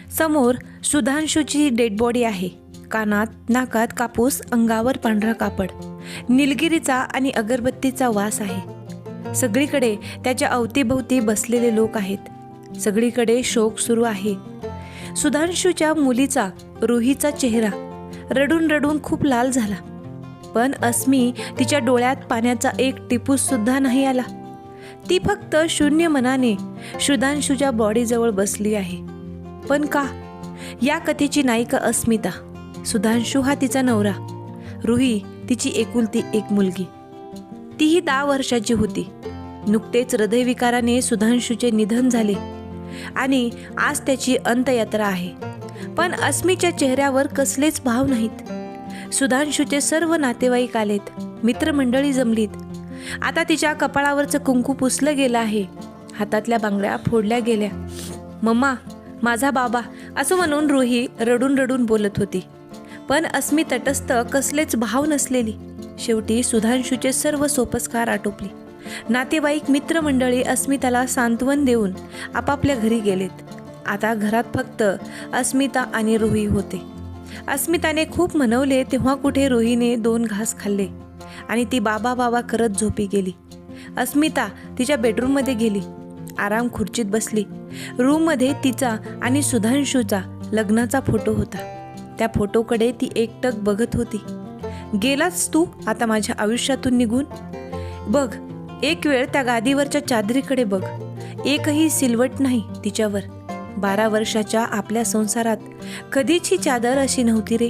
समोर सुधांशूची dead body आहे. कानात नाकात कापूस, अंगावर पांढरा कापड, निलगिरीचा आणि अगरबत्तीचा वास आहे. सगळीकडे त्याच्या अवतीभोवती बसलेले लोक आहेत. सगळीकडे शोक सुरू आहे. सुधांशूच्या मुलीचा, रुहीचा चेहरा रडून रडून खूप लाल झाला. पण अस्मी तिच्या डोळ्यात पाण्याचा एक टिपूस सुद्धा नाही आला. ती फक्त शून्य मनाने सुधांशूच्या बॉडीजवळ बसली आहे. पण का? या कथेची नायिका अस्मिता, सुधांशू हा तिचा नवरा, रुही तिची एकुलती एक मुलगी. तीही 10 वर्षाची होती. नुकतेच हृदयविकाराने सुधांशूचे निधन झाले आणि आज त्याची अंत्ययात्रा आहे. पण अस्मीच्या चेहऱ्यावर कसलेच भाव नाहीत. सुधांशूचे सर्व नातेवाईक आलेत, मित्रमंडळी जमलीत. आता तिच्या कपाळावरचं कुंकू पुसलं गेलं आहे. हातातल्या बांगड्या फोडल्या गेल्या. मम्मा, माझा बाबा, असं म्हणून रुही रडून रडून बोलत होती. पण अस्मी तटस्थ, कसलेच भाव नसलेली. शेवटी सुधांशूचे सर्व सोपस्कार आटोपले. नातेवाईक, मित्रमंडळी अस्मिताला सांत्वन देऊन आपापल्या घरी गेलेत. आता घरात फक्त अस्मिता आणि रुही होते. अस्मिताने खूप मनवले तेव्हा कुठे रुहीने 2 घास खाल्ले आणि ती बाबा बाबा करत झोपी गेली. अस्मिता तिच्या बेडरूममध्ये गेली, आराम खुर्चीत बसली. रूममध्ये तिचा आणि सुधांशूचा लग्नाचा फोटो होता. त्या फोटोकडे ती एकटक बघत होती. गेलास तू आता माझ्या आयुष्यातून निघून? बघ, एक वेळ त्या गादीवरच्या चादरीकडे बघ. एकही सिलवट नाही तिच्यावर. 12 वर्षाच्या आपल्या संसारात कधीच ही चादर अशी नव्हती रे.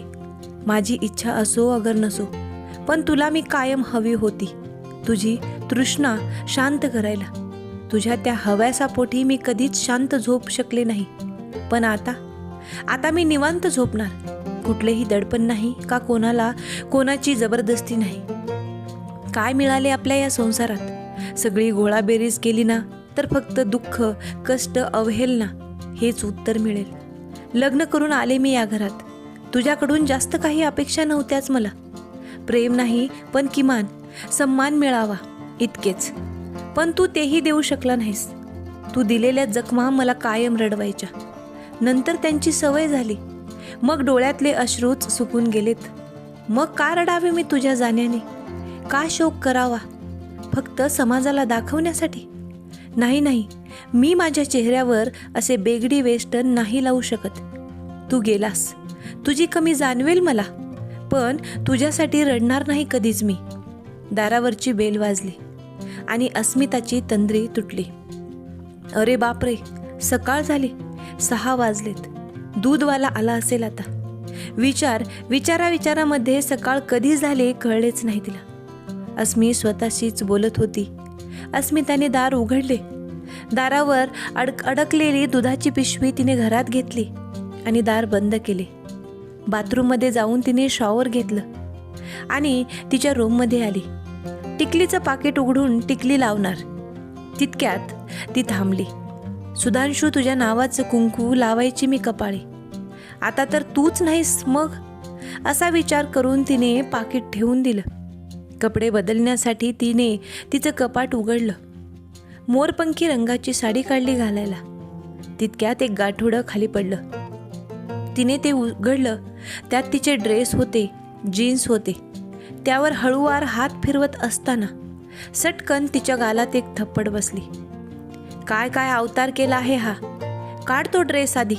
माझी इच्छा असो अगर नसो, पण तुला मी कायम हवी होती, तुझी तृष्णा शांत करायला. तुझ्या त्या हव्यासापोटी मी कधीच शांत झोप शकले नाही. पण आता मी निवांत झोपणार. कुठलेही दडपण नाही का कोणाची जबरदस्ती नाही. काय मिळाले आपल्या या संसारात? सगळी गोळाबेरीज केली ना तर फक्त दुःख, कष्ट, अवहेलना हेच उत्तर मिळेल. लग्न करून आले मी या घरात. तुझ्याकडून जास्त काही अपेक्षा नव्हत्याच मला. प्रेम नाही, पण किमान सन्मान मिळावा इतकेच. पण तू तेही देऊ शकला नाहीस. तू दिलेल्या जखमा मला कायम रडवायच्या. नंतर त्यांची सवय झाली. मग डोळ्यातले अश्रूच सुकून गेलेत. मग का रडावे मी तुझ्या जाण्याने? का शोक करावा? फक्त समाजाला दाखवण्यासाठी? नाही, मी माझ्या चेहऱ्यावर असे बेगडी वेस्टर्न नाही लावू शकत. तू गेलास, तुझी कमी जाणवेल मला, पण तुझ्यासाठी रडणार नाही कधीच मी. दारावरची बेल वाजली आणि अस्मिताची तंद्री तुटली. अरे बापरे, सकाळ झाली. 6 वाजलेत. दूधवाला आला असेल आता. विचारामध्ये सकाळ कधी झाले कळलेच नाही तिला. अस्मी स्वतःशीच बोलत होती. अस्मिताने दार उघडले. दारावर अडकलेली दुधाची पिशवी तिने घरात घेतली आणि दार बंद केले. बाथरूममध्ये जाऊन तिने शॉवर घेतलं आणि तिच्या रूममध्ये आली. टिकलीचं पाकिट उघडून टिकली लावणार तितक्यात ती थांबली. सुधांशू, तुझ्या नावाचं कुंकू लावायची मी कपाळी. आता तर तूच नाहीस मग, असा विचार करून तिने पाकिट ठेवून दिलं. कपडे बदलण्यासाठी तिने तिचं कपाट उघडलं. मोरपंखी रंगाची साडी काढली घालायला. तितक्यात एक गाठोडं खाली पडलं. तिने ते उघडलं. त्यात तिचे ड्रेस होते, जीन्स होते. त्यावर हळूवार हात फिरवत असताना सटकन तिच्या गालात एक थप्पड बसली. काय अवतार केला आहे हा? काढ तो ड्रेस आधी.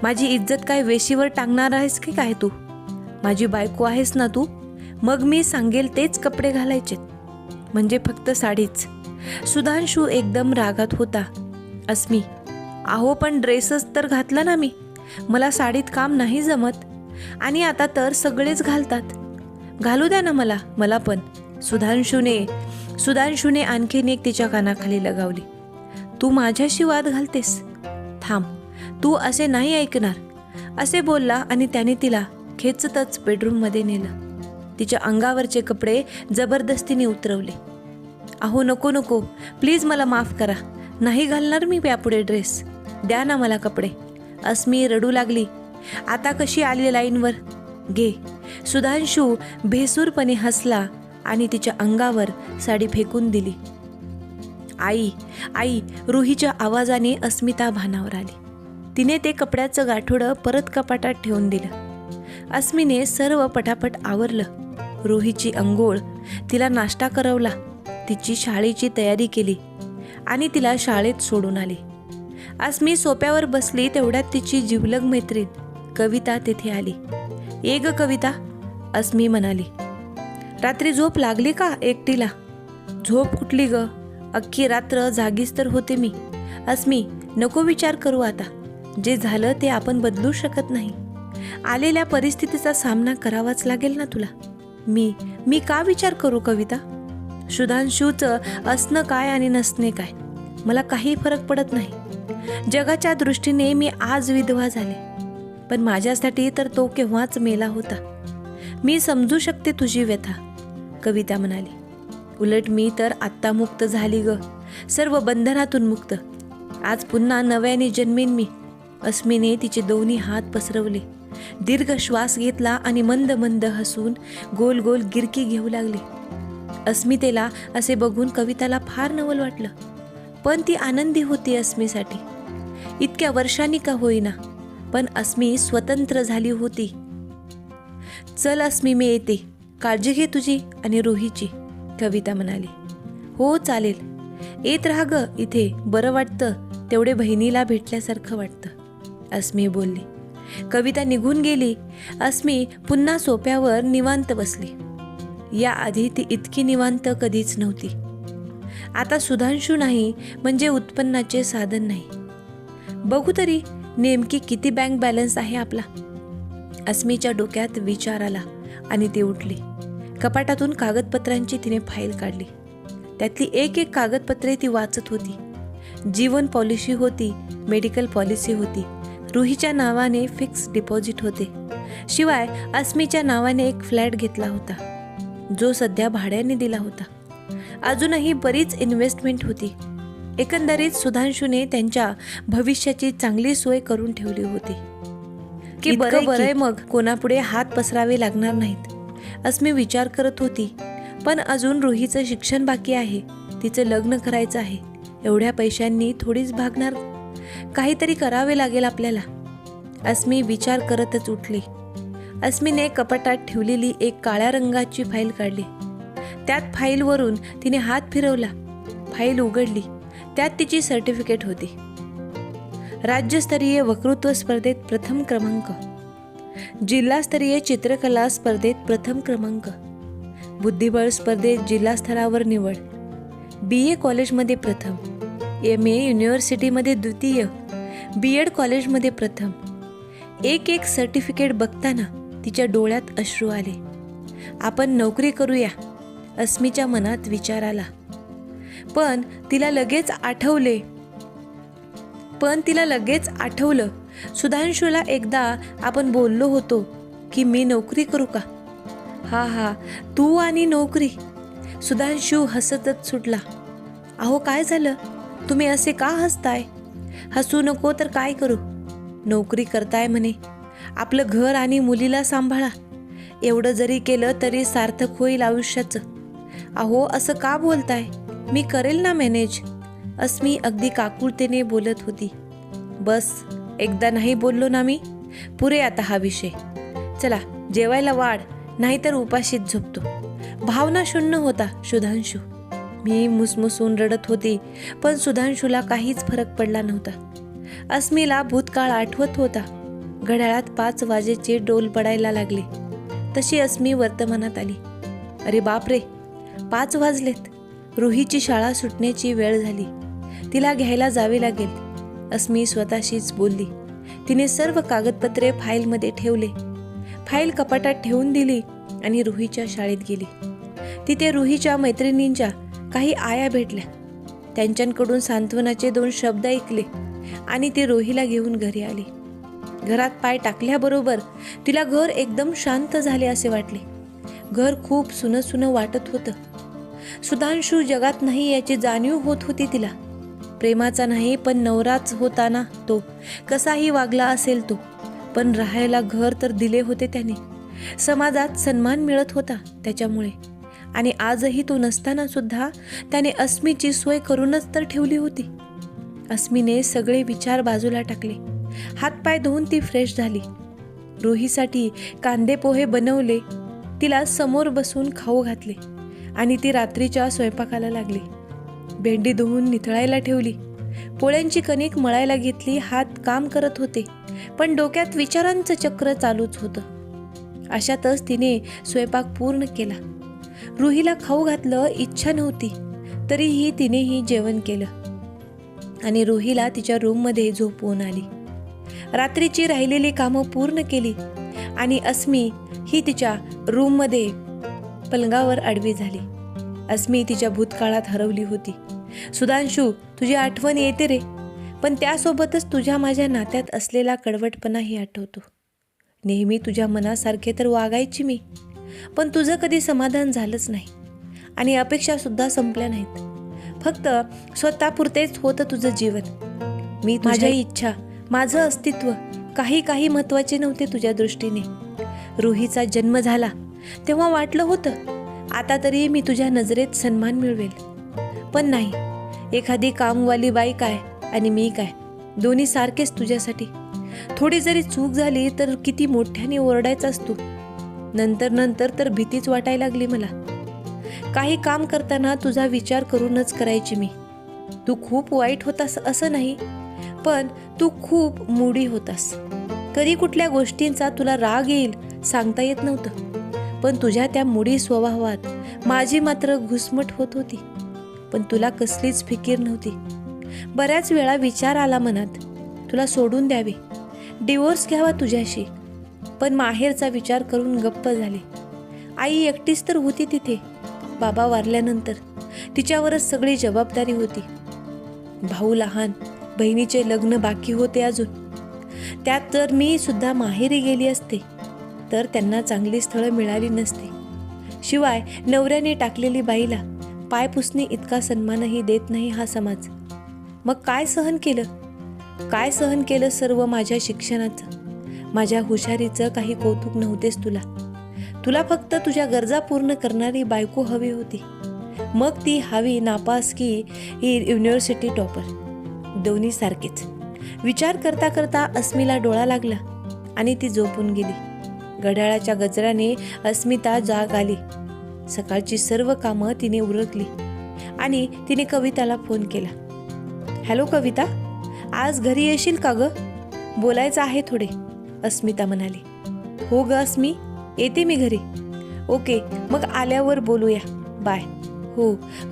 माझी इज्जत काय वेशीवर टांगणार आहेस की काय तू? माझी बायको आहेस ना तू? मग मी सांगेल तेच कपडे घालायचे, म्हणजे फक्त साडीच. सुधांशू एकदम रागात होता. अस्मी, अहो पण ड्रेसच तर घातला ना मी. मला साडीत काम नाही जमत. आणि आता तर सगळेच घालतात. घालू द्या ना मला पण. सुधांशूने आणखीन एक तिच्या कानाखाली लगावली. तू माझ्याशी वाद घालतेस? थांब, तू असे नाही ऐकणार, असे बोलला आणि त्याने तिला खेचतच बेडरूममध्ये नेलं. तिच्या अंगावरचे कपडे जबरदस्तीने उतरवले. अहो नको, प्लीज मला माफ करा. नाही घालणार मी यापुढे ड्रेस. द्या ना मला कपडे. अस्मी रडू लागली. आता कशी आली लाईनवर? घे. सुधांशू भेसूरपणे हसला आणि तिच्या अंगावर साडी फेकून दिली. आई रुहीच्या आवाजाने अस्मिता भानावर आली. तिने ते कपड्याचं गाठोडं परत कपाटात ठेवून दिलं. अस्मीने सर्व पटापट आवरलं. रुहीची अंघोळ, तिला नाश्ता करवला, तिची शाळेची तयारी केली आणि तिला शाळेत सोडून आली. अस्मी सोप्यावर बसली तेवढ्यात तिची जिवलग मैत्रीण कविता तिथे आली. "ये ग कविता," अस्मी म्हणाली. "रात्री झोप लागली का एकटीला?" "झोप कुठली ग, अख्खी रात्र जागीच तर होते मी." "अस्मी, नको विचार करू आता. जे झालं ते आपण बदलू शकत नाही. आलेल्या परिस्थितीचा सामना करावाच लागेल ना तुला." मी का विचार करू कविता? सुधांशूचं असणं काय आणि नसणे काय मला काही फरक पडत नाही. जगाच्या दृष्टीने मी आज विधवा झाले, पण माझ्यासाठी तर तो केव्हाच मेला होता. मी समजू शकते तुझी व्यथा, कविता म्हणाली. उलट मी तर आत्ता मुक्त झाली ग, सर्व बंधनातून मुक्त. आज पुन्हा नव्याने जन्मीन मी. अस्मीने तिचे दोन्ही हात पसरवले, दीर्घ श्वास घेतला आणि मंद मंद हसून गोल गोल गिरकी घेऊ लागली. अस्मितेला असे बघून कविताला फार नवल वाटलं, पण ती आनंदी होती अस्मीसाठी. इतक्या वर्षांनी का होईना, पण अस्मी स्वतंत्र झाली होती. "चल अस्मी, मी येते. काळजी घे तुझी आणि रुहीची," कविता म्हणाली. "हो चालेल, येत राहा ग इथे. बरं वाटतं, तेवढे बहिणीला भेटल्यासारखं वाटतं," अस्मी बोलली. कविता निघून गेली. अस्मी पुन्हा सोप्यावर निवांत बसली. याआधी ती इतकी निवांत कधीच नव्हती. आता सुधांशू नाही म्हणजे उत्पन्नाचे साधन नाही. बघू तरी नेमकी किती बँक बॅलन्स आहे आपला. अस्मीच्या डोक्यात विचार आला आणि ती उठली. कपाटातून कागदपत्रांची तिने फाईल काढली. त्यातली एक एक कागदपत्रे ती वाचत होती. जीवन पॉलिसी होती, मेडिकल पॉलिसी होती, रुहीच्या नावाने फिक्स डिपॉझिट होते. शिवाय अस्मीच्या नावाने एक फ्लॅट घेतला होता, जो सध्या भाड्याने दिला होता. अजूनही बरीच इन्व्हेस्टमेंट होती. एकंदरीत सुधांशूने त्यांच्या भविष्याची चांगली सोय करून ठेवली होती. की बरं आहे, मग कोणापुढे हात पसरावे लागणार नाहीत, अस्मी विचार करत होती. पण अजून रुहीचं शिक्षण बाकी आहे, तिचं लग्न करायचं आहे. एवढ्या पैशांनी थोडीच भागणार, काहीतरी करावे लागेल आपल्याला. अस्मी विचार करतच उठली. अस्मीने कपाटात ठेवलेली एक काळ्या रंगाची फाईल काढली. त्यात फाईलवरून तिने हात फिरवला. फाईल उघडली. त्यात तिची सर्टिफिकेट होती. राज्यस्तरीय वक्तृत्व स्पर्धेत प्रथम क्रमांक, जिल्हास्तरीय चित्रकला स्पर्धेत प्रथम क्रमांक, बुद्धिबळ स्पर्धेत जिल्हा स्तरावर निवड, BA कॉलेजमध्ये प्रथम, MA युनिव्हर्सिटीमध्ये द्वितीय, BEd कॉलेजमध्ये प्रथम. एक एक सर्टिफिकेट बघताना तिच्या डोळ्यात अश्रू आले. आपण नोकरी करूया, अस्मीच्या मनात विचार आला. पण तिला लगेच आठवलं सुधांशूला एकदा आपण बोललो होतो की मी नोकरी करू का. हा तू आणि नोकरी. सुधांशू हसतच सुटला. "अहो काय झालं, तुम्ही असे का हसताय? हसू नको तर काय करू? नोकरी करताय म्हणे, आपलं घर आणि मुलीला सांभाळा. एवढं जरी केलं तरी सार्थक होईल आयुष्याचं. अहो असं का बोलताय? मी करेल ना मॅनेज," अस्मी अगदी काकुळतेने बोलत होती. "बस, एकदा नाही बोललो ना मी, पुरे आता हा विषय. चला जेवायला वाढ, नाहीतर उपाशीच झोपतो." भावना शून्य होता सुधांशू. मी मुसमुसून रडत होती, पण सुधांशूला काहीच फरक पडला नव्हता. अस्मीला भूतकाळ आठवत होता. घड्याळात 5 वाजेचे डोल पडायला लागले. तशी अस्मी वर्तमानात आली. अरे बापरे, 5 वाजलेत. रुहीची शाळा सुटण्याची वेळ झाली. तिला घ्यायला जावे लागेल, अस्मी स्वतःशीच बोलली. तिने सर्व कागदपत्रे फाईलमध्ये ठेवले. फाईल कपाटात ठेवून दिली आणि रुहीच्या शाळेत गेली. तिथे रुहीच्या मैत्रिणींच्या काही आया भेटल्या. त्यांच्याकडून सांत्वनाचे 2 शब्द ऐकले आणि ती रुहीला घेऊन घरी आली. घरात पाय टाकल्याबरोबर तिला घर एकदम शांत झाले असे वाटले. घर खूप सुनं वाटत होतं. सुधांशू जगात नाही याची जाणीव होत होती तिला. प्रेमाचा नाही पण नवराच होता ना तो. कसाही वागला असेल तो, पण राहायला घर तर दिले होते त्याने. समाजात सन्मान मिळत होता त्याच्यामुळे. आणि आजही तो नसताना सुद्धा त्याने अस्मीची सोय करूनच तर ठेवली होती. अस्मीने सगळे विचार बाजूला टाकले हातपाय धुवून ती फ्रेश झाली. रुहीसाठी कांदे पोहे बनवले, तिला समोर बसून खाऊ घातले आणि ती रात्रीच्या स्वयंपाकाला लागली. भेंडी धुवून निथळायला ठेवली. पोळ्यांची कणिक मळायला घेतली. हात काम करत होते, पण डोक्यात विचारांचं चक्र चालूच होतं. अशातच तिने स्वयंपाक पूर्ण केला. रुहीला खाऊ घातलं. इच्छा नव्हती तरीही तिनेही जेवण केलं आणि रुहीला तिच्या रूममध्ये झोपवून आली. रात्रीची राहिलेली कामं पूर्ण केली आणि अस्मी ही तिच्या रूममध्ये पलंगावर आडवी झाली. अस्मी तिच्या भूतकाळात हरवली होती. सुधांशू, तुझी आठवण येते रे, पण त्यासोबतच तुझ्या माझ्या नात्यात असलेला कडवटपणाही आठवतो. नेहमी तुझ्या मनासारखे तर वागायची मी, पण तुझं कधी समाधान झालंच नाही आणि अपेक्षासुद्धा संपल्या नाहीत. फक्त स्वतःपुरतेच होतं तुझं जीवन. मी माझ्या इच्छा, माझं अस्तित्व काही महत्त्वाचे नव्हते तुझ्या दृष्टीने. रुहीचा जन्म झाला तेव्हा वाटलं होतं आता तरी मी तुझ्या नजरेत सन्मान मिळवेल, पण नाही. एखादी कामवाली बाई काय आणि मी काय, दोन्ही सारखेच तुझ्यासाठी. थोडी जरी चूक झाली तर किती मोठ्याने ओरडायचास तू. नंतर तर भीतीच वाटायला लागली मला. काही काम करताना तुझा विचार करूनच करायची मी. तू खूप वाईट होतास असं नाही, पण तू खूप मूडी होतास. कधी कुठल्या गोष्टींचा तुला राग येईल सांगता येत नव्हतं, पण तुझ्या त्या मूडी स्वभावात माझी मात्र घुसमट होत होती. पण तुला कसलीच फिकीर नव्हती. बऱ्याच वेळा विचार आला मनात, तुला सोडून द्यावे, डिवोर्स घ्यावा तुझ्याशी, पण माहेरचा विचार करून गप्प झाले. आई एकटीच तर होती तिथे. बाबा वारल्यानंतर तिच्यावरच सगळी जबाबदारी होती. भाऊ लहान, बहिणीचे लग्न बाकी होते अजून. त्यात जर मी सुद्धा माहेरी गेली असते तर त्यांना चांगली स्थळं मिळाली नसती. शिवाय नवऱ्याने टाकलेली बाईला पायपुसणी इतका सन्मानही देत नाही हा समाज. मग काय सहन केलं सर्व माझ्या शिक्षणाचं, माझ्या हुशारीचं काही कौतुक नव्हतेच तुला फक्त तुझ्या गरजा पूर्ण करणारी बायको हवी होती. मग ती हवी नापास की युनिव्हर्सिटी टॉपर, दोन्ही सारखेच. विचार करता करता अस्मीला डोळा लागला आणि ती झोपून गेली. घड्याळाच्या गजराने अस्मिता जाग आली. सकाळची सर्व कामं तिने उरकली आणि तिने कविताला फोन केला. हॅलो कविता, आज घरी येशील का ग? बोलायचं आहे थोडे, अस्मिता म्हणाली. हो ग अस्मी, येते मी घरी. ओके, मग आल्यावर बोलूया, बाय.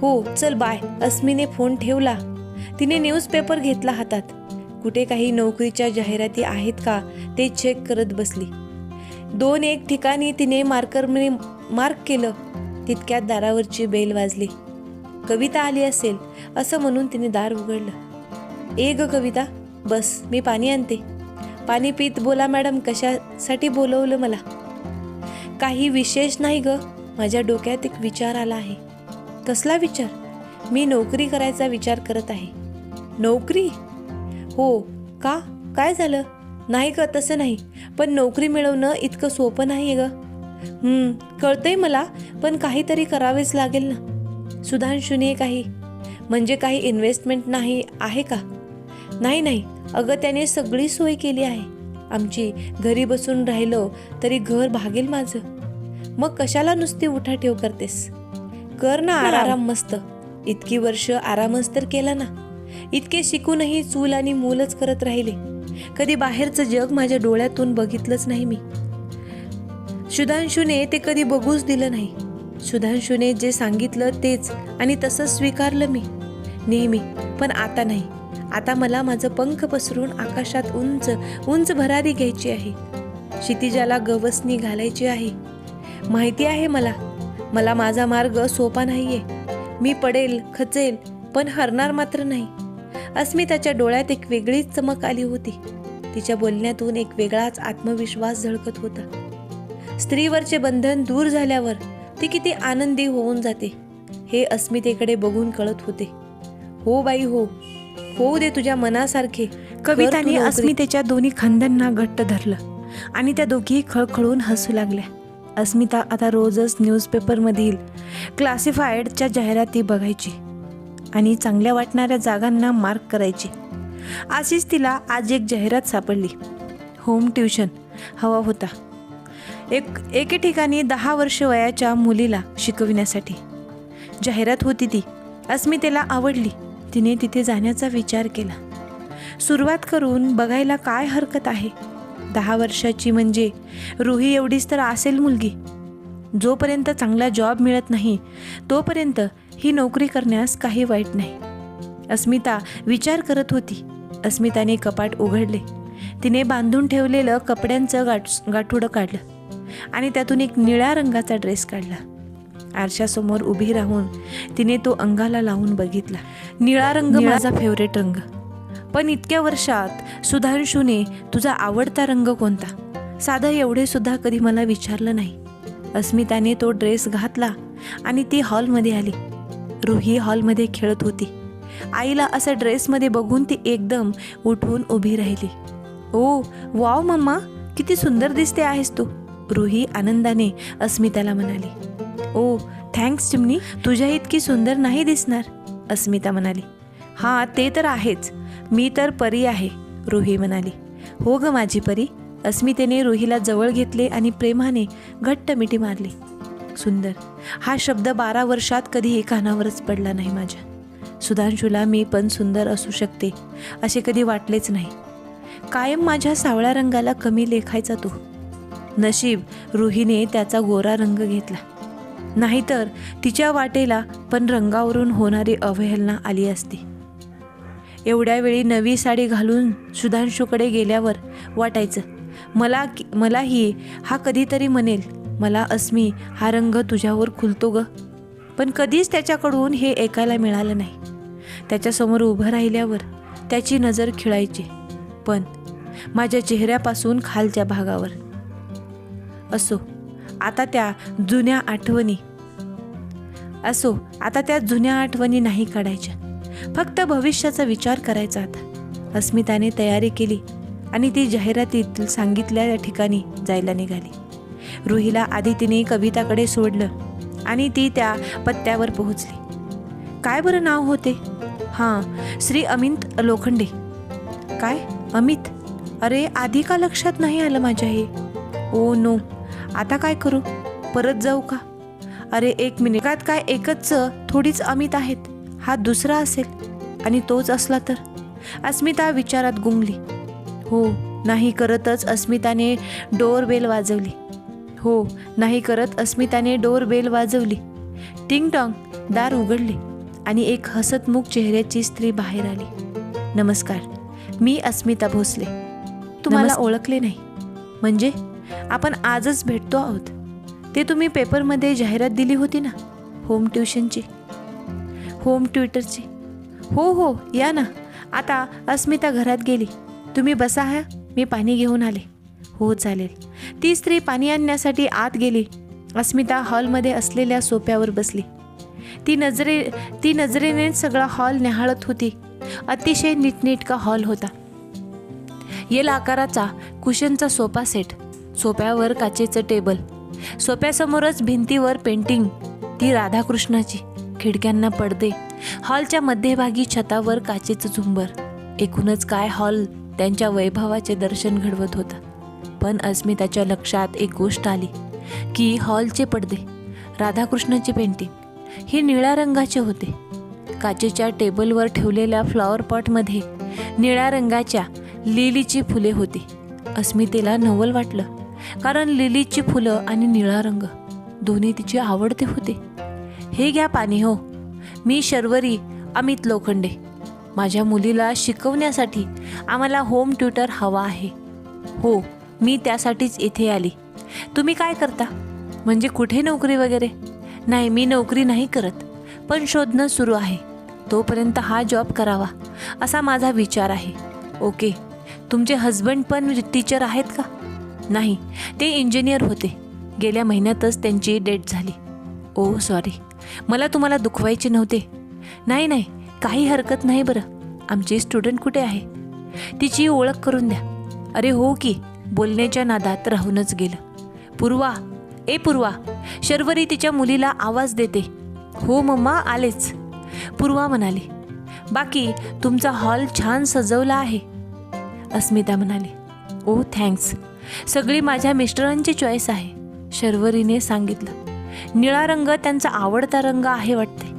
हो चल बाय. अस्मीने फोन ठेवला. तिने न्यूजपेपर घेतला हातात. कुठे काही नोकरीच्या जाहिराती आहेत का ते चेक करत बसली. 2-1 ठिकाणी तिने मार्करने मार्क केलं. तितक्यात दारावरची बेल वाजली. कविता आली असेल असं म्हणून तिने दार उघडलं. ए ग कविता, बस, मी पाणी आणते. पाणी पीत बोला मॅडम, कशासाठी बोलवलं मला? काही विशेष नाही ग, माझ्या डोक्यात एक विचार आला आहे. कसला विचार? मी नोकरी करायचा विचार करत आहे. नोकरी? हो का, काय झालं? नाही ग, तसं नाही, पण नोकरी मिळवणं इतकं सोपं नाही ग. कळतंय मला, पण काहीतरी करावेच लागेल ना. सुधांशूने काही इन्व्हेस्टमेंट नाही आहे का? नाही अगं, त्याने सगळी सोय केली आहे आमची. घरी बसून राहिलो तरी घर भागेल माझं. मग कशाला नुसती उठाठेव करतेस? कर ना आराम मस्त. इतकी वर्ष आरामच तर केला ना. इतके शिकूनही चूल आणि मूलच करत राहिले. कधी बाहेरचं जग माझ्या डोळ्यातून बघितलंच नाही मी. सुधांशूने ते कधी बघूच दिलं नाही. सुधांशूने जे सांगितलं तेच आणि तसंच स्वीकारलं मी नेहमी. पण आता नाही. आता मला माझं पंख पसरून आकाशात उंच उंच भरारी घ्यायची आहे. क्षितिजाला गवसणी घालायची आहे. माहिती आहे मला माझा मार्ग सोपा नाहीये. मी पडेल, खचेल, पण हरणार मात्र नाही. अस्मिताच्या डोळ्यात एक वेगळीच चमक आली होती. तिच्या बोलण्यातून एक वेगळाच आत्मविश्वास झळकत होता. स्त्रीवरचे बंधन दूर झाल्यावर ती किती आनंदी होऊन जाते हे अस्मितेकडे बघून कळत होते. हो बाई, होऊ दे तुझ्या मनासारखे. कविताने अस्मितेच्या दोन्ही खांद्यांना घट्ट धरलं आणि त्या दोघी खळखळून हसू लागल्या. अस्मिता आता रोजच न्यूजपेपरमधील क्लासिफाईडच्या जाहिराती बघायची आणि चांगल्या वाटणाऱ्या जागांना मार्क करायची. अशीच तिला आज एक जाहिरात सापडली. होम ट्युशन हवा होता. एके ठिकाणी 10 वर्ष वयाच्या मुलीला शिकविण्यासाठी. जाहिरात होती ती. अस्मितेला आवडली. तिने तिथे जाण्याचा विचार केला. सुरुवात करून बघायला काय हरकत आहे. 10 वर्षाची म्हणजे रुही एवढीच तर असेल मुलगी. जोपर्यंत चांगला जॉब मिळत नाही तोपर्यंत ही नोकरी करण्यास काही वाईट नाही. अस्मिता विचार करत होती. अस्मिताने कपाट उघडले. तिने बांधून ठेवलेलं कपड्यांचं गाठोडं काढलं आणि त्यातून एक निळ्या रंगाचा ड्रेस काढला. आरशासमोर उभी राहून तिने तो अंगाला लावून बघितला. निळा रंग माझा फेवरेट रंग. पण इतक्या वर्षात सुधांशूने तुझा आवडता रंग कोणता? साधं एवढे सुद्धा कधी मला विचारलं नाही. अस्मिताने तो ड्रेस घातला आणि ती हॉलमध्ये आली. रुही हॉलमध्ये खेळत होती. आईला असं ड्रेसमध्ये बघून ती एकदम उठून उभी राहिली. ओ वाव मम्मा, किती सुंदर दिसते आहेस तू, रुही आनंदाने अस्मिताला म्हणाली. ओ थँक्स चिमणी, तुझ्या इतकी सुंदर नाही दिसणार, अस्मिता म्हणाली. हां ते तर आहेच, मी तर परी आहे, रुही म्हणाली. हो ग माझी परी. अस्मितेने रुहीला जवळ घेतले आणि प्रेमाने घट्ट मिठी मारली. सुंदर हा शब्द 12 वर्षात कधीही कानावरच पडला नाही माझ्या. सुधांशूला मी पण सुंदर असू शकते असे कधी वाटलेच नाही. कायम माझ्या सावळ्या रंगाला कमी लेखायचा तो. नशीब रुहीने त्याचा गोरा रंग घेतला, नाहीतर तिच्या वाटेला पण रंगावरून होणारी अवहेलना आली असती. एवढ्या वेळी नवी साडी घालून सुधांशूकडे गेल्यावर वाटायचं मलाही हा कधीतरी म्हणेल, मला अस्मी हा रंग तुझ्यावर खुलतो ग. पण कधीच त्याच्याकडून हे ऐकायला मिळालं नाही. त्याच्यासमोर उभं राहिल्यावर त्याची नजर खिळायची, पण माझ्या चेहऱ्यापासून खालच्या भागावर. असो आता त्या जुन्या आठवणी नाही काढायच्या, फक्त भविष्याचा विचार करायचा. आता अस्मिताने तयारी केली आणि ती जाहिरातीत सांगितलेल्या ठिकाणी जायला निघाली. रुहीला आधी तिने कविताकडे सोडलं आणि ती त्या पत्त्यावर पोहोचली. काय बरं नाव होते? हां, श्री अमित लोखंडे. काय अमित? अरे आधी का लक्षात नाही आलं माझ्या हे? ओ नो, आता काय करू? परत जाऊ का? अरे 1 मिनिटात काय एकच थोडीच अमित आहेत, हा दुसरा असेल आणि तोच असला तर? अस्मिता विचारात गुंगली. हो नाही करतच अस्मिताने डोरबेल वाजवली. टिंग टॉंग, दार उघडले आणि एक हसतमुख चेहऱ्याची स्त्री बाहेर आली. नमस्कार, मी अस्मिता भोसले. तुम्हाला ओळखले नाही? म्हणजे आपण आजच भेटतो आहोत. ते तुम्ही पेपरमध्ये जाहिरात दिली होती ना, होम ट्युटरची. हो या ना. आता अस्मिता घरात गेली, तुम्ही बसा, हा मी पाणी घेऊन आले. हो चालेल. ती स्त्री पाणी आणण्यासाठी आत गेली. अस्मिता हॉलमध्ये असलेल्या सोफ्यावर बसली. ती नजरेने सगळा हॉल निहाळत होती. अतिशय नीटनेटका हॉल होता. येल आकाराचा कुशनचा सोफा सेट, सोफ्यावर काचेचं टेबल, सोफ्यासमोरच भिंतीवर पेंटिंग ती राधाकृष्णाची, खिडक्यांना पडदे, हॉलच्या मध्यभागी छतावर काचेचं झुंबर. एकूणच काय हॉल त्यांच्या वैभवाचे दर्शन घडवत होता. पण अस्मिताच्या लक्षात एक गोष्ट आली की हॉलचे पडदे, राधाकृष्णाची पेंटिंग हे निळ्या रंगाचे होते. काचेच्या टेबलवर ठेवलेल्या फ्लॉवर पॉटमध्ये निळ्या रंगाच्या लिलीची फुले होती. अस्मितेला नवल वाटलं, कारण लिलीची फुलं आणि निळा रंग दोन्ही तिचे आवडते होते. हे घ्या पाणी. हो, मी शर्वरी अमित लोखंडे. माझ्या मुलीला शिकवण्यासाठी आम्हाला होम ट्युटर हवा आहे. हो, मी त्यासाठीच इथे आली. तुम्ही काय करता? म्हणजे कुठे नोकरी वगैरे? नाही, मी नोकरी नाही करत, पण शोधणं सुरू आहे. तोपर्यंत हा जॉब करावा असा माझा विचार आहे. ओके. तुमचे हस्बंड पण टीचर आहेत का? नाही, ते इंजिनियर होते. गेल्या महिन्यातच त्यांची डेथ झाली. ओ सॉरी, मला तुम्हाला दुखवायचे नव्हते. नाही, काही हरकत नाही. बरं, आमची स्टुडंट कुठे आहे? तिची ओळख करून द्या. अरे हो की, बोलण्याच्या नादात राहूनच गेलं. पूर्वा, शर्वरी तिच्या मुलीला आवाज देते. हो मम्मा, आलेच, पूर्वा म्हणाली. बाकी तुमचा हॉल छान सजवला आहे. अस्मिता म्हणाली. ओ थँक्स, सगळी माझ्या मिस्टरांची चॉईस आहे, शर्वरीने सांगितलं. निळा रंग त्यांचा आवडता रंग आहे वाटते.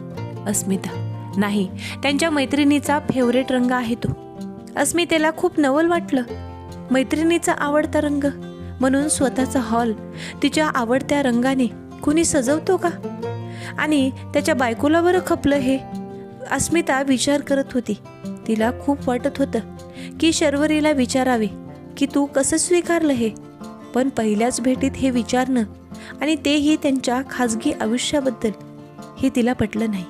अस्मिता. नाही, त्यांच्या मैत्रिणीचा फेवरेट रंग आहे तो. अस्मितेला खूप नवल वाटलं. मैत्रिणीचा आवडता रंग म्हणून स्वतःचा हॉल तिच्या आवडत्या रंगाने कुणी सजवतो का? आणि त्याच्या बायकोला बरं खपलं हे. अस्मिता विचार करत होती. तिला खूप वाटत होतं की शर्वरीला विचारावे की तू कसं स्वीकारलं हे, पण पहिल्याच भेटीत हे विचारणं आणि तेही त्यांच्या खाजगी आयुष्याबद्दल हे तिला पटलं नाही.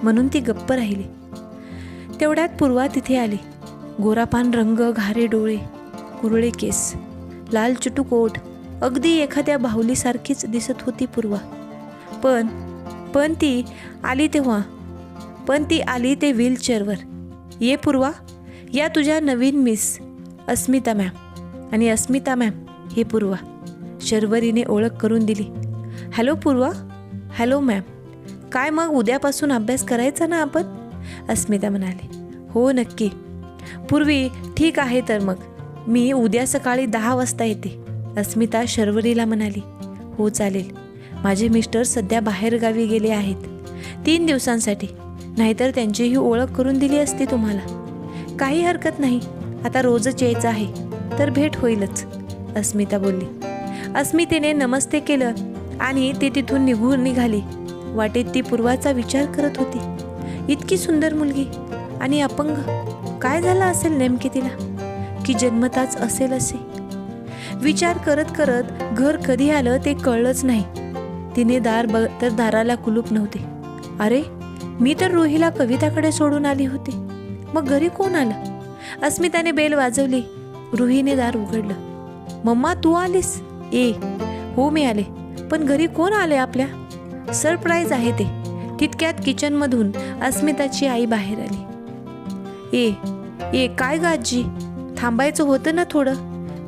म्हणून ती गप्प राहिली. तेवढ्यात पूर्वा तिथे आली. गोरापान रंग, घारे डोळे, कुरळे केस, लाल चुटूक ओठ, अगदी एखाद्या बाहुलीसारखीच दिसत होती पूर्वा. पण ती आली ते व्हीलचेअरवर. ये पूर्वा, या तुझ्या नवीन मिस अस्मिता मॅम. आणि अस्मिता मॅम हे पूर्वा. शर्वरीने ओळख करून दिली. हॅलो पूर्वा. Hello ma'am. काय मग उद्यापासून अभ्यास करायचा ना आपण? अस्मिता म्हणाली. हो नक्की. पूर्वी. ठीक आहे तर मग मी उद्या सकाळी 10 वाजता येते. अस्मिता शर्वरीला म्हणाली. हो चालेल. माझे मिस्टर सध्या बाहेरगावी गेले आहेत 3 दिवसांसाठी, नाहीतर त्यांचीही ओळख करून दिली असती तुम्हाला. काही हरकत नाही, आता रोजच यायचं आहे तर भेट होईलच, अस्मिता बोलली. अस्मितेने नमस्ते केलं आणि ती तिथून निघाली. वाटेत ती पूर्वाचा विचार करत होती. इतकी सुंदर मुलगी आणि अपंग. काय झालं असेल नेमके तिला की जन्मताच असेल असे? विचार करत करत घर कधी आलं ते कळलंच नाही. तिने तर दाराला कुलूप नव्हते. अरे, मी तर रुहीला कविताकडे सोडून आली होती. मग घरी कोण आलं? अस्मिताने बेल वाजवली. रुहीने दार उघडलं. मम्मा तू आलीस? हो मी आले. पण घरी कोण आले आपल्या? सरप्राईज आहे ते. तितक्यात किचनमधून अस्मिताची आई बाहेर आली. काय ग आजी, थांबायचं होतं ना थोडं?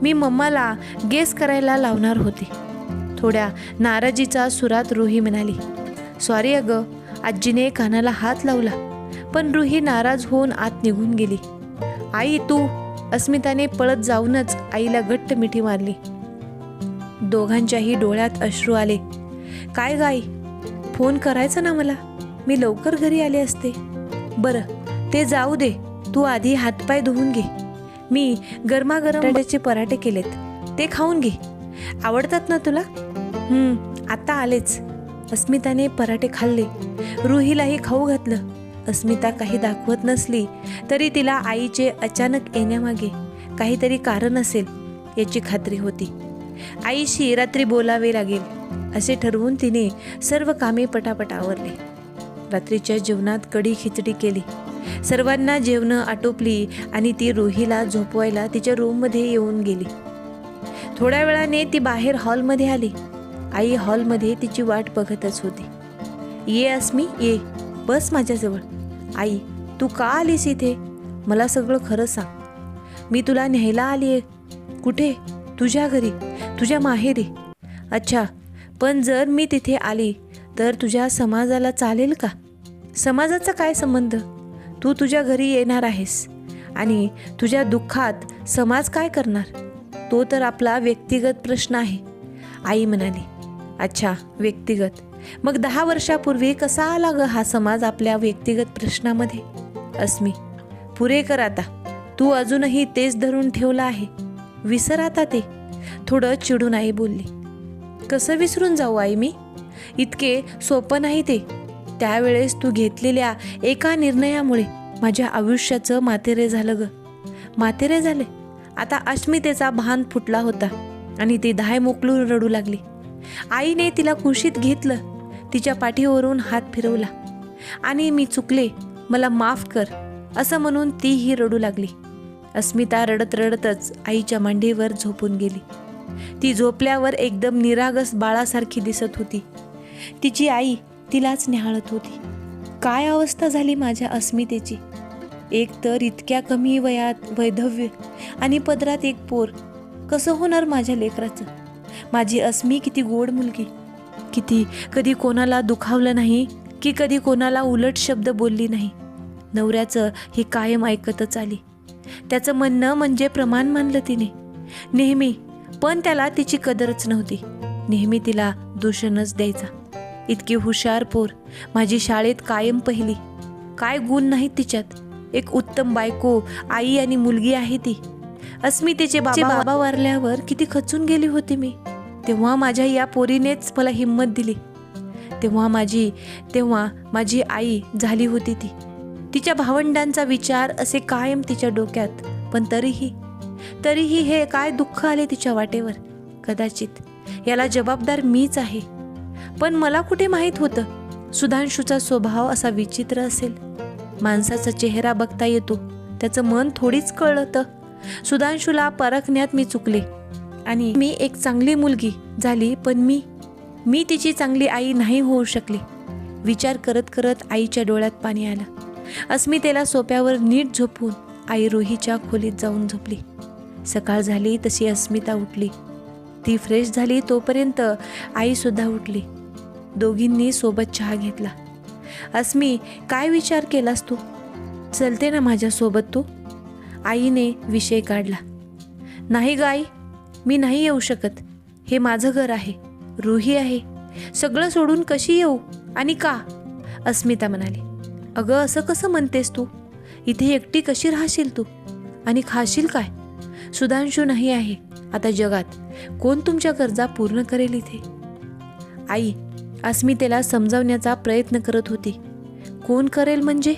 मी मम्माला गेस करायला लावणार होते. थोड्या नाराजीचा सुरात रुही म्हणाली. सॉरी अगं. आजीने कानाला हात लावला, पण रुही नाराज होऊन आत निघून गेली. आई तू. अस्मिताने पळत जाऊनच आईला घट्ट मिठी मारली. दोघांच्याही डोळ्यात अश्रू आले. काय गाई, फोन करायचा ना मला, मी लवकर घरी आले असते. बरं ते जाऊ दे, तू आधी हातपाय धुवून घे. मी गरमागरम बटाट्याचे पराठे केलेत, ते खाऊन घे. आवडतात ना तुला? आता आलेच. अस्मिताने पराठे खाल्ले. रुहीलाही खाऊ घातलं. अस्मिता काही दाखवत नसली तरी तिला आईचे अचानक येण्यामागे काहीतरी कारण असेल याची खात्री होती. आईशी रात्री बोलावे लागेल असे ठरवून तिने सर्व कामे पटापट आवरली. रात्रीच्या जेवणात कढी खिचडी केली. सर्वांना जेवणं आटोपली आणि ती रुहीला झोपवायला तिच्या रूममध्ये येऊन गेली. थोड्या वेळाने ती बाहेर हॉलमध्ये आली. आई हॉलमध्ये तिची वाट बघतच होती. ये अस्मी, ये, बस माझ्याजवळ. आई, तू का आलीस इथे? मला सगळं खरं सांग. मी तुला न्यायला आली आहे. कुठे? तुझ्या घरी, तुझ्या माहेरी. अच्छा, पण जर मी तिथे आली तर तुझ्या समाजाला चालेल का? समाजाचा काय संबंध? तू तुझ्या घरी येणार आहेस आणि तुझ्या दुःखात समाज काय करणार? तो तर आपला व्यक्तिगत प्रश्न आहे, आई म्हणाली. अच्छा, व्यक्तिगत. मग 10 वर्षापूर्वी कसा आला ग हा समाज आपल्या व्यक्तिगत प्रश्नामध्ये? अस्मी, पुरे कर आता. तू अजूनही तेच धरून ठेवलं आहे. विसर आता ते. थोडं चिडून आई बोलली. कसं विसरून जाऊ आई मी? इतके सोपं नाही ते. त्यावेळेस तू घेतलेल्या एका निर्णयामुळे माझ्या आयुष्याचं मातेरे झालं ग. मातेरे झाले. आता अस्मितेचा भान फुटला होता आणि ती धाय मोकलून रडू लागली. आईने तिला कुशीत घेतलं. तिच्या पाठीवरून हात फिरवला आणि मी चुकले, मला माफ कर असं म्हणून तीही रडू लागली. अस्मिता रडत रडतच आईच्या मांडीवर झोपून गेली. ती झोपल्यावर एकदम निरागस बाळासारखी दिसत होती. तिची आई तिलाच निहाळत होती. काय अवस्था झाली माझ्या अस्मितेची. एक तर इतक्या कमी वयात वैधव्य आणि पदरात एक पोर. कसं होणार माझ्या लेकराचं? माझी अस्मी किती गोड मुलगी, किती कधी कोणाला दुखावलं नाही की कधी कोणाला उलट शब्द बोलली नाही. नवऱ्याचं ही कायम ऐकतच आली. त्याचं म्हणणं म्हणजे प्रमाण मानलं तिने नेहमी, पण त्याला तिची कदरच नव्हती. नेहमी तिला दूषणच द्यायचा. इतकी हुशार पोर, माझी शाळेत कायम पहिली, काय गुण नाहीत तिच्यात. एक उत्तम बायको, आई आणि मुलगी आहे ती. अस्मितेचे बाबा वारल्यावर किती खचून गेली होती मी. तेव्हा माझ्या या पोरीनेच मला हिंमत दिली. तेव्हा माझी आई झाली होती ती. तिच्या भावंडांचा विचार असे कायम तिच्या डोक्यात. पण तरीही हे काय दुःख आले तिच्या वाटेवर. कदाचित याला जबाबदार मीच आहे. पण मला कुठे माहीत होतं सुधांशूचा स्वभाव असा विचित्र असेल. माणसाचा चेहरा बघता येतो, त्याचं मन थोडीच कळतं. सुधांशूला परखण्यात मी चुकले आणि मी एक चांगली मुलगी झाली, पण मी तिची चांगली आई नाही होऊ शकले. विचार करत करत आईच्या डोळ्यात पाणी आलं. अस्मितेला सोप्यावर नीट झोपवून आई रुहीच्या खोलीत जाऊन झोपली. सकाळ झाली तशी अस्मिता उठली. ती फ्रेश झाली तोपर्यंत आई सुद्धा उठली. दोघींनी सोबत चहा घेतला. अस्मी, काय विचार केलास तू? चलते ना माझ्यासोबत तू? आईने विषय काढला. नाही ग आई, मी नाही येऊ शकत. हे माझं घर आहे, रुही आहे. सगळं सोडून कशी येऊ आणि का? अस्मिता म्हणाली. अगं असं कसं म्हणतेस तू? इथे एकटी कशी राहशील तू आणि खाशील काय? सुधांशू नाही आहे आता जगात, कोण तुमच्या गरजा पूर्ण करेल इथे? आई अस्मितेला समजावण्याचा प्रयत्न करत होती. कोण करेल म्हणजे?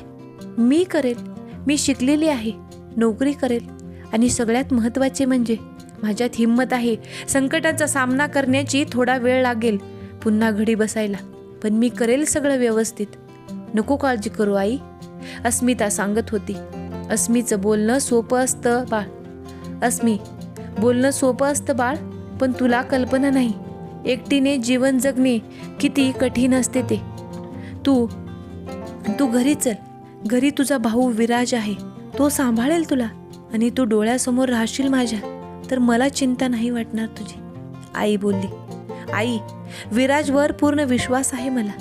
मी करेल. मी शिकलेली आहे, नोकरी करेल आणि सगळ्यात महत्त्वाचे म्हणजे माझ्यात हिंमत आहे. संकटाचा सामना करण्याची थोडा वेळ लागेल पुन्हा घडी बसायला, पण मी करेल सगळं व्यवस्थित. नको काळजी करू आई, अस्मिता सांगत होती. अस्मीचं बोलणं सोपं असतं बाळ. अस्मी, बोलणं सोपं असतं बाळ, पण तुला कल्पना नाही एकटीने जीवन जगणे किती कठीण असते ते. तू घरी चल. घरी तुझा भाऊ विराज आहे, तो सांभाळेल तुला आणि तू डोळ्यासमोर राहशील माझ्या, तर मला चिंता नाही वाटणार तुझी. आई बोलली. आई, विराजवर पूर्ण विश्वास आहे मला,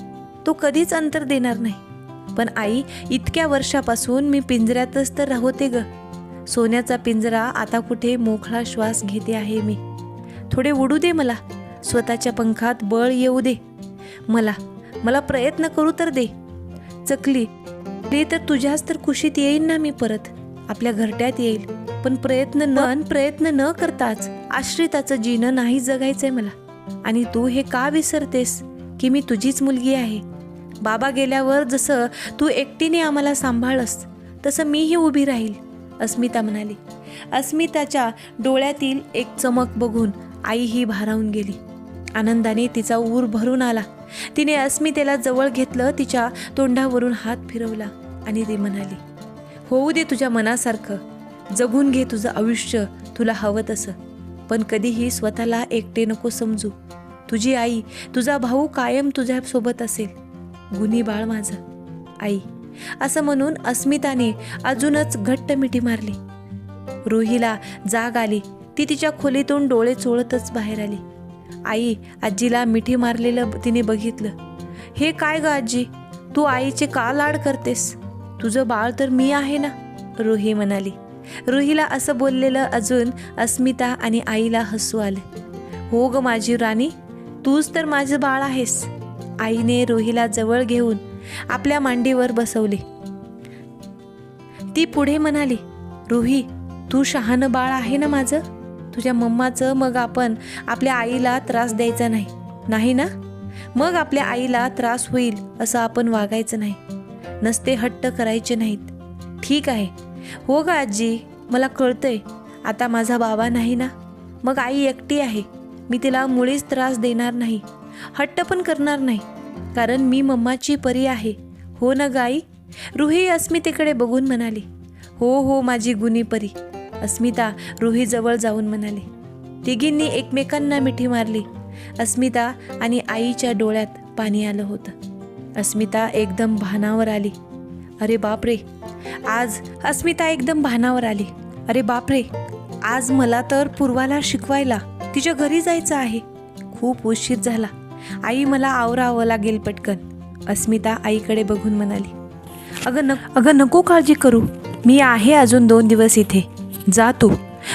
तो कधीच अंतर देणार नाही. पण आई, इतक्या वर्षापासून मी पिंजऱ्यातच तर राहते ग. सोन्याचा पिंजरा आता कुठे मोकळा श्वास घेते आहे मी. थोडे उडू दे मला, स्वतःच्या पंखात बळ येऊ दे मला प्रयत्न करू तर दे. चकली तर तुझ्याच तर कुशीत येईन ना मी परत, आपल्या घरट्यात येईल. पण प्रयत्न न करताच आश्रिताचं जीणं नाही जगायचंय मला. आणि तू हे का विसरतेस की मी तुझीच मुलगी आहे. बाबा गेल्यावर जसं तू एकटीने आम्हाला सांभाळस तसं मीही उभी राहील, अस्मिता म्हणाली. अस्मिताच्या डोळ्यातील एक चमक बघून आईही भारावून गेली. आनंदाने तिचा ऊर भरून आला. तिने अस्मितेला जवळ घेतलं, तिच्या तोंडावरून हात फिरवला आणि ती म्हणाली, होऊ दे तुझ्या मनासारखं, जगून घे तुझं आयुष्य तुला हवं तसं, पण कधीही स्वतःला एकटे नको समजू. तुझी आई, तुझा भाऊ कायम तुझ्यासोबत असेल. गुणी बाळ माझं. आई, असं म्हणून अस्मिताने अजूनच घट्ट मिठी मारली. रुहीला जाग आली. ती तिच्या खोलीतून डोळे चोळतच बाहेर आली. आई, आजीला मिठी मारलेलं तिने बघितलं. हे काय ग आजी, तू आईचे का लाड करतेस? तुझं बाळ तर मी आहे ना, रुही म्हणाली. रुहीला असं बोललेलं अजून अस्मिता आणि आईला हसू आले. हो ग माझी राणी, तूच तर माझं बाळ आहेस. आईने रुहीला जवळ घेऊन आपल्या मांडीवर बसवले. ती पुढे म्हणाली, रुही, तू शहाणं बाळ आहे ना माझं, तुझ्या मम्माचं. मग आपण आपल्या आईला त्रास द्यायचा नाही ना? मग आपल्या आईला त्रास होईल असं आपण वागायचं नाही. नसते हट्ट करायचे नाहीत. ठीक आहे. हो ग आजी, मला कळतंय. आता माझा बाबा नाही ना, मग आई एकटी आहे. मी तिला मुळीच त्रास देणार नाही, हट्ट पण करणार नाही, कारण मी मम्माची परी आहे. हो ना ग आई? रुही अस्मितेकडे बघून म्हणाली. हो माझी गुणी परी, अस्मिता रुहीजवळ जाऊन म्हणाली. तिघींनी एकमेकांना मिठी मारली. अस्मिता आणि आईच्या डोळ्यात पाणी आलं होतं. अस्मिता एकदम भानावर आली. अरे बापरे, आज मला तर पूर्वाला शिकवायला तिच्या घरी जायचं आहे. खूप उशीर झाला. आई, मला आवरावं लागेल पटकन, अस्मिता आईकडे बघून म्हणाली. अगं नको काळजी करू, मी आहे अजून 2 दिवस इथे. जा तू.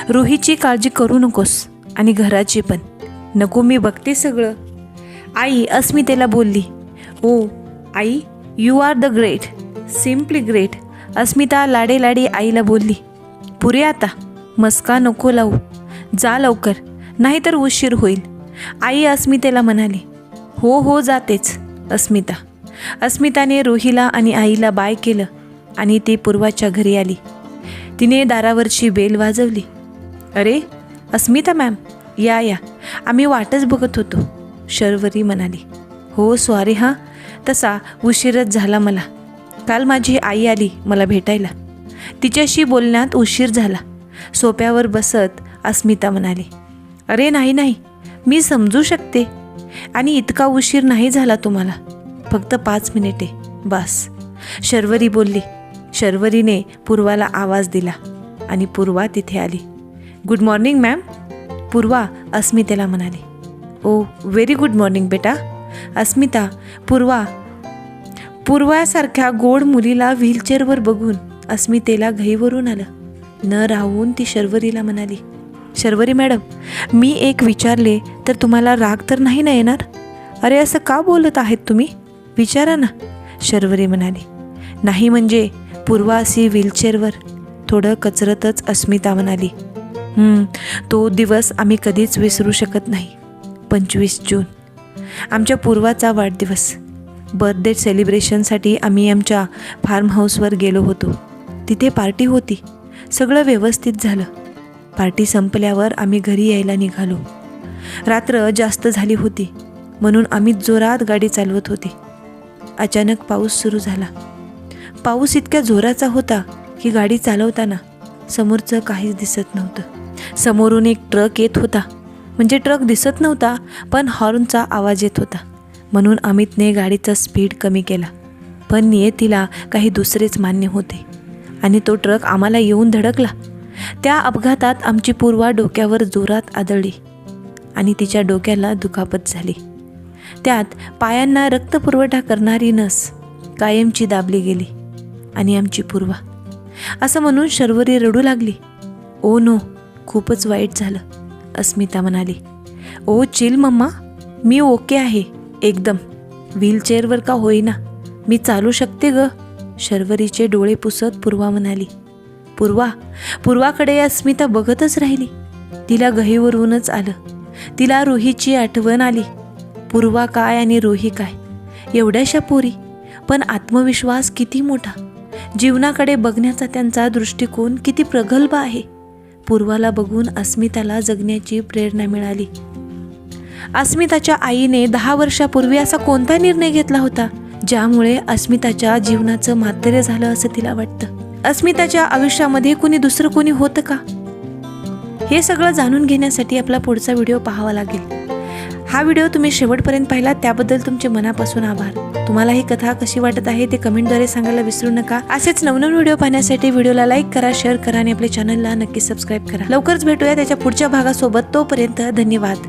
रुहीची काळजी करू नकोस आणि घराची पण. नको, मी बघते सगळं. आई अस्मितेला बोलली. ओ आई, you are the great, simply great. अस्मिता लाडे लाडी आईला बोलली. पुरे आता, मस्का नको लावू. जा लवकर, नाहीतर उशीर होईल. आई अस्मितेला म्हणाली. हो हो जातेच अस्मिता. अस्मिताने रुहीला आणि आईला बाय केलं आणि ती पूर्वाच्या घरी आली. तिने दारावरची बेल वाजवली. अरे अस्मिता मॅम, या या, आम्ही वाटच बघत होतो, शर्वरी म्हणाली. हो सॉरी हां, तसा उशीरच झाला मला. काल माझी आई आली मला भेटायला, तिच्याशी बोलण्यात उशीर झाला. सोप्यावर बसत अस्मिता म्हणाली. अरे नाही नाही, मी समजू शकते, आणि इतका उशीर नाही झाला तुम्हाला, फक्त 5 मिनिटे बस, शर्वरी बोलली. शर्वरीने पूर्वाला आवाज दिला आणि पूर्वा तिथे आली. गुड मॉर्निंग मॅम, पूर्वा अस्मितेला म्हणाली. ओ व्हेरी गुड मॉर्निंग बेटा. अस्मिता पूर्वासारख्या गोड मुलीला व्हीलचेअरवर बघून अस्मितेला घाईवरून आलं. न राहून ती शर्वरीला म्हणाली. शर्वरी मॅडम, मी एक विचारले तर तुम्हाला राग तर नाही ना येणार? अरे असं का बोलत आहेत तुम्ही, विचारा ना, शर्वरी म्हणाली. नाही म्हणजे पूर्वा अशी व्हीलचेअरवर, थोडं कचरतच अस्मिता म्हणाली. तो दिवस आम्ही कधीच विसरू शकत नाही. 25 जून आमच्या पूर्वाचा वाढदिवस. बर्थडे सेलिब्रेशनसाठी आम्ही आमच्या फार्म हाऊसवर गेलो होतो. तिथे पार्टी होती, सगळं व्यवस्थित झालं. पार्टी संपल्यावर आम्ही घरी यायला निघालो. रात्र जास्त झाली होती म्हणून आम्ही जोरात गाडी चालवत होती. अचानक पाऊस सुरू झाला. पाऊस इतक्या जोराचा होता की गाडी चालवताना समोरचं काहीच दिसत नव्हतं. समोरून एक ट्रक येत होता, म्हणजे ट्रक दिसत नव्हता पण हॉर्नचा आवाज येत होता. म्हणून अमितने गाडीचा स्पीड कमी केला, पण नियतीला काही दुसरेच मान्य होते आणि तो ट्रक आम्हाला येऊन धडकला. त्या अपघातात आमची पूर्वा डोक्यावर जोरात आदळली आणि तिच्या डोक्याला दुखापत झाली. त्यात पायांना रक्तपुरवठा करणारी नस कायमची दाबली गेली आणि आमची पूर्वा, असं म्हणून शर्वरी रडू लागली. ओ नो, खूपच वाईट झालं, अस्मिता म्हणाली. ओ चिल मम्मा, मी ओके आहे एकदम, व्हीलचेअरवर का होईना, मी चालू शकते ग, शर्वरीचे डोळे पुसत पूर्वा म्हणाली. पूर्वाकडे अस्मिता बघतच राहिली. तिला गहीवरूनच आलं. तिला रुहीची आठवण आली. पूर्वा काय आणि रुही काय, एवढ्याशा पोरी, पण आत्मविश्वास किती मोठा, जीवनाकडे बघण्याचा त्यांचा दृष्टिकोन किती प्रगल्भ आहे. पूर्वाला बघून अस्मिताला जगण्याची प्रेरणा मिळाली. अस्मिताच्या आईने 10 वर्षापूर्वी असा कोणता निर्णय घेतला होता ज्यामुळे अस्मिताच्या जीवनाचं माधुर्य झालं असं तिला वाटतं. अस्मिताच्या आयुष्यामध्ये कुणी दुसरं कोणी होतं का? हे सगळं जाणून घेण्यासाठी आपला पुढचा व्हिडिओ पाहावा लागेल. हा व्हिडिओ तुम्ही शेवटपर्यंत पाहिला त्याबद्दल तुमचे मनापासून आभार. तुम्हाला ही कथा कशी वाटत आहे ते कमेंटद्वारे सांगायला विसरू नका. असेच नवनवीन व्हिडिओ पाहण्यासाठी व्हिडिओला लाईक करा, शेअर करा आणि आपल्या चॅनलला नक्की सबस्क्राईब करा. लवकरच भेटूया त्याच्या पुढच्या भागासोबत. तोपर्यंत धन्यवाद.